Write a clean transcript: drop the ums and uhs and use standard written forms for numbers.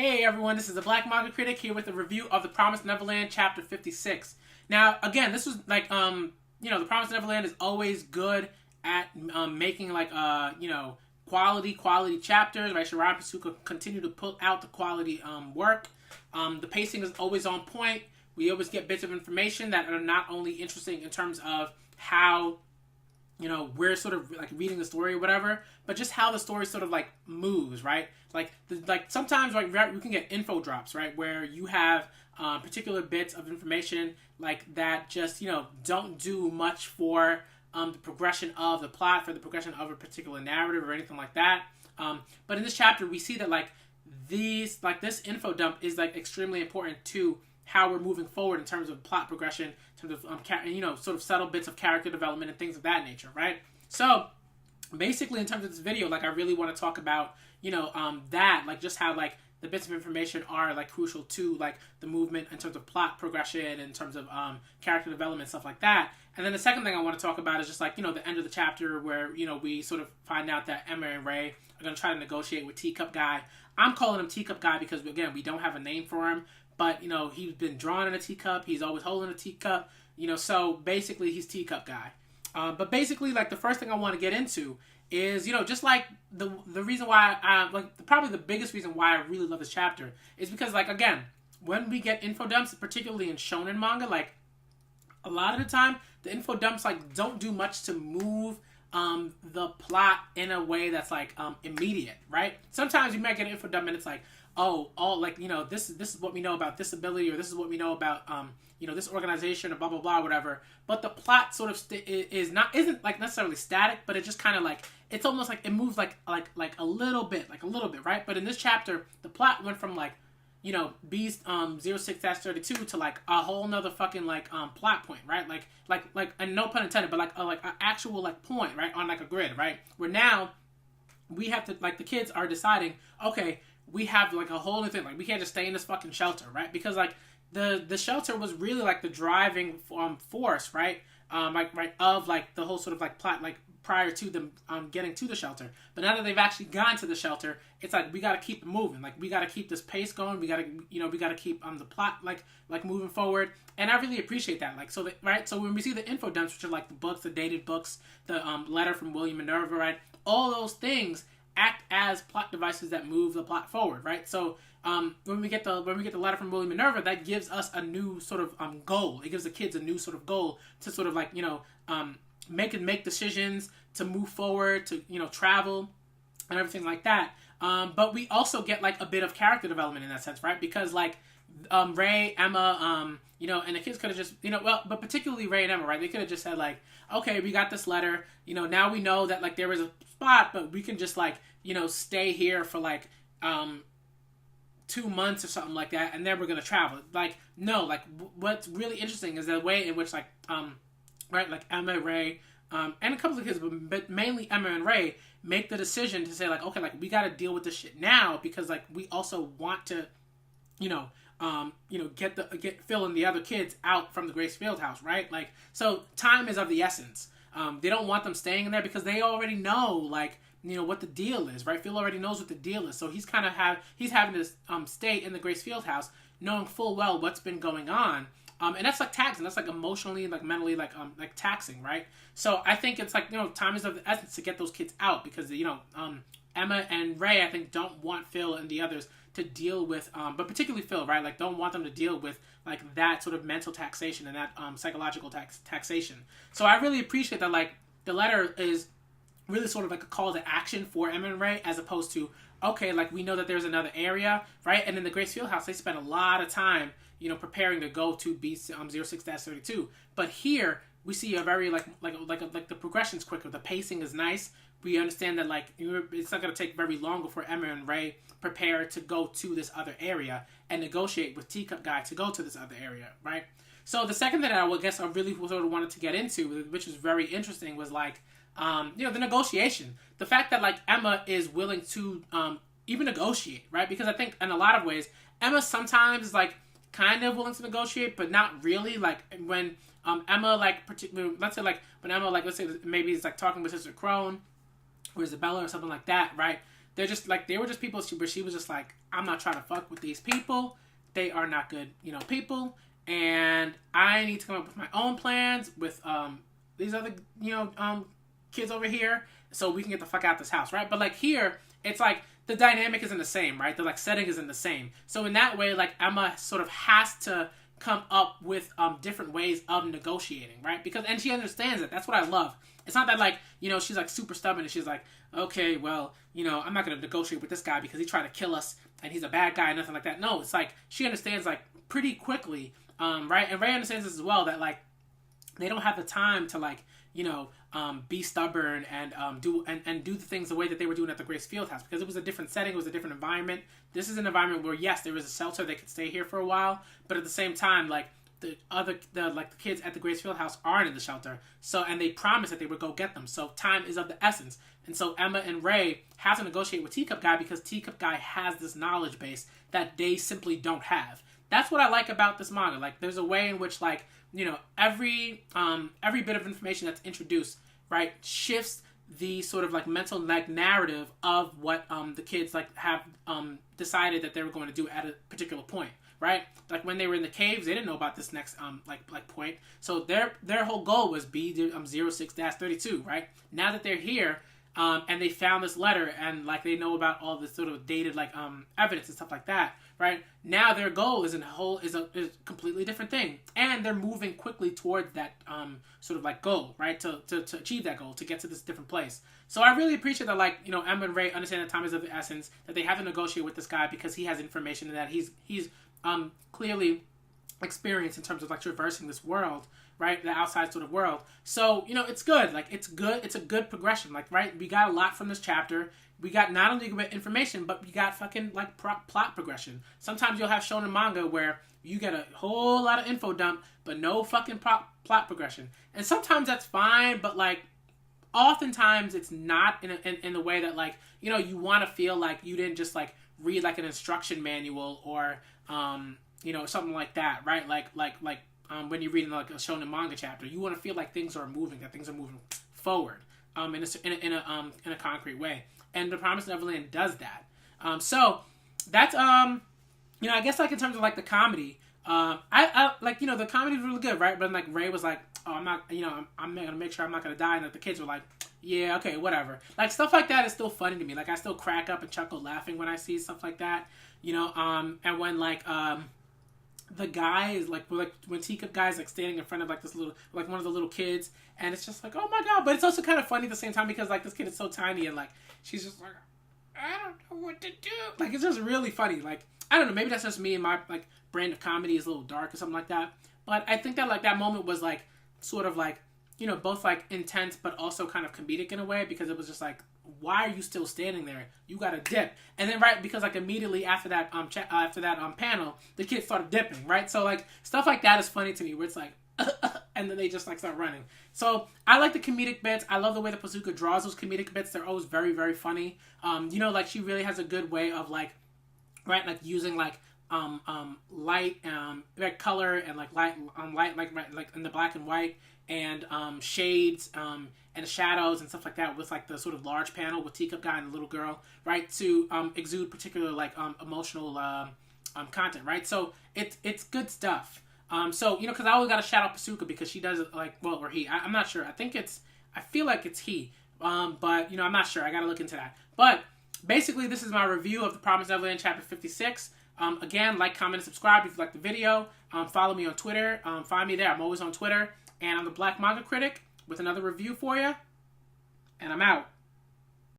Hey everyone, this is the Black Manga Critic here with a review of the Promised Neverland Chapter 56. Now, again, this was like, the Promised Neverland is always good at making quality chapters, right? Shirai Pasuka continue to put out the quality work. The pacing is always on point. We always get bits of information that are not only interesting in terms of how we're sort of like reading the story or whatever, but just how the story sort of like moves, right? Like sometimes we can get info drops, right, where you have particular bits of information like that just don't do much for the progression of the plot, for the progression of a particular narrative or anything like that. But in this chapter, we see that this info dump is like extremely important to how we're moving forward in terms of plot progression, in terms of sort of subtle bits of character development and things of that nature, right? So basically, in terms of this video, I really want to talk about just how the bits of information are crucial to the movement in terms of plot progression, in terms of character development, stuff like that. And then the second thing I want to talk about is just the end of the chapter where we sort of find out that Emma and Ray are going to try to negotiate with Teacup Guy. I'm calling him Teacup Guy because again, we don't have a name for him. But, he's been drawn in a teacup. He's always holding a teacup. So basically he's Teacup Guy. But basically, the first thing I want to get into is, just the reason why, probably the biggest reason why I really love this chapter is because, again, when we get info dumps, particularly in shonen manga, a lot of the time, the info dumps, don't do much to move the plot in a way that's, immediate, right? Sometimes you might get an info dump and it's this is what we know about this ability, or this is what we know about this organization, or blah blah blah, whatever. But the plot sort of isn't necessarily static, but it just kind of it's almost like it moves a little bit, right? But in this chapter, the plot went from Beast 06-32 to a whole nother fucking plot point, right? And no pun intended, but an actual point, right, on a grid, right? Where now we have to the kids are deciding, okay, we have a whole new thing. We can't just stay in this fucking shelter, right? Because the shelter was really the driving force, right? Of the whole sort of plot prior to them getting to the shelter. But now that they've actually gone to the shelter, it's we gotta keep it moving. We gotta keep this pace going. We gotta keep the plot moving forward. And I really appreciate that. So when we see the info dumps, which are the books, the dated books, the letter from William Minerva, right? All those things act as plot devices that move the plot forward, right? So when we get the letter from William Minerva, that gives us a new sort of goal. It gives the kids a new sort of goal to sort of make decisions, to move forward, to travel and everything like that. But we also get a bit of character development in that sense, right? Because Ray, Emma, and the kids could have just, but particularly Ray and Emma, right? They could have just said okay, we got this letter, now we know that there is a spot, but we can just stay here for 2 months or something like that, and then we're gonna travel. No, what's really interesting is the way in which Emma, Ray, and a couple of kids, but mainly Emma and Ray make the decision to say okay, we got to deal with this shit now because we also want to, get Phil and the other kids out from the Grace Field house, right? So time is of the essence. They don't want them staying in there because they already know what the deal is, right? Phil already knows what the deal is, so he's having to stay in the Grace Field house, knowing full well what's been going on. And that's taxing. That's emotionally, mentally, taxing, right? So I think it's time is of the essence to get those kids out because Emma and Ray, I think, don't want Phil and the others to deal with, but particularly Phil, right? Don't want them to deal with that sort of mental taxation and that psychological taxation. So I really appreciate that the letter is really sort of a call to action for Emma and Ray, as opposed to, okay, we know that there's another area, right? And in the Grace Field house, they spend a lot of time preparing to go to Beast 06-32. But here we see a very the progression's quicker, the pacing is nice. We understand that it's not going to take very long before Emma and Ray prepare to go to this other area and negotiate with Teacup Guy to go to this other area, right? So the second thing that I really sort of wanted to get into, which was very interesting, was the negotiation. The fact that Emma is willing to even negotiate, right? Because I think in a lot of ways Emma sometimes is kind of willing to negotiate, but not really. When Emma particularly, let's say when Emma let's say maybe it's talking with Sister Crone or Isabella or something like that, right? they're just like, they were just people where she was just like, I'm not trying to fuck with these people. They are not good, you know, people. And I need to come up with my own plans with these other, you know, kids over here, so we can get the fuck out of this house, right? But like here, it's like the dynamic isn't the same, right? The like setting isn't the same. So in that way, like Emma sort of has to come up with different ways of negotiating, right? Because, and she understands it. That's what I love. It's not that like, you know, she's like super stubborn and she's like, okay, well, you know, I'm not going to negotiate with this guy because he tried to kill us and he's a bad guy and nothing like that. No, it's like she understands like pretty quickly, right? And Ray understands this as well, that like they don't have the time to like, you know, be stubborn and do the things the way that they were doing at the Grace Field House, because it was a different setting, it was a different environment. This is an environment where yes, there was a shelter, they could stay here for a while, but at the same time, like the kids at the Grace Field House aren't in the shelter, so, and they promised that they would go get them. So time is of the essence, and so Emma and Ray have to negotiate with Teacup Guy because Teacup Guy has this knowledge base that they simply don't have. That's what I like about this manga. Like, there's a way in which, like, you know, every bit of information that's introduced, right, shifts the sort of like mental like narrative of what the kids like have decided that they were going to do at a particular point, right? Like when they were in the caves, they didn't know about this next like point. So their whole goal was B06-32, right? Now that they're here, and they found this letter and like they know about all this sort of dated like evidence and stuff like that, right? Now their goal is a completely different thing, and they're moving quickly towards that sort of like goal, right? To achieve that goal, to get to this different place. So I really appreciate that, like, you know, Emma and Ray understand that time is of the essence, that they have to negotiate with this guy because he has information and that he's clearly experienced in terms of like traversing this world, right? The outside sort of world. So, you know, it's good. Like, it's good. It's a good progression. Like, right? We got a lot from this chapter. We got not only good information, but we got fucking, like, plot progression. Sometimes you'll have shonen manga where you get a whole lot of info dump, but no fucking plot progression. And sometimes that's fine, but, like, oftentimes it's not in the way that, like, you know, you want to feel like you didn't just, like, read, like, an instruction manual or, you know, something like that, right? Like when you're reading like a shonen manga chapter, you want to feel like things are moving, that things are moving forward, in a concrete way. And the Promised Neverland does that. So that's you know, I guess like in terms of like the comedy, I like, you know, the comedy is really good, right? But like Ray was like, oh, I'm not, you know, I'm gonna make sure I'm not gonna die, and like the kids were like, yeah, okay, whatever. Like stuff like that is still funny to me. Like I still crack up and chuckle laughing when I see stuff like that, you know. And when like the guy is like when Teacup Guy's like standing in front of like this little, like one of the little kids, and it's just like, oh my god. But it's also kind of funny at the same time because like this kid is so tiny and like she's just like, I don't know what to do. Like it's just really funny. Like I don't know, maybe that's just me and my like brand of comedy is a little dark or something like that. But I think that like that moment was like sort of like, you know, both like intense but also kind of comedic in a way, because it was just like, why are you still standing there? You gotta dip. And then right, because like immediately after that panel, the kids started dipping, right? So like stuff like that is funny to me, where it's like and then they just like start running. So I like the comedic bits. I love the way that Pazuka draws those comedic bits. They're always very, very funny. You know, like she really has a good way of like, right, like using like light, like color and like light, like in the black and white, and shades, and shadows and stuff like that, with like the sort of large panel with Teacup Guy and the little girl, right, to exude particular like emotional content, right? So it's good stuff. So, you know, because I always gotta shout out Pazuka because she does it like, well, or he, I'm not sure. I feel like it's he, but you know, I'm not sure. I gotta look into that. But basically, this is my review of the Promised Neverland Chapter 56. Again, like, comment, and subscribe if you like the video. Follow me on Twitter. Find me there. I'm always on Twitter. And I'm the Black Manga Critic with another review for you. And I'm out.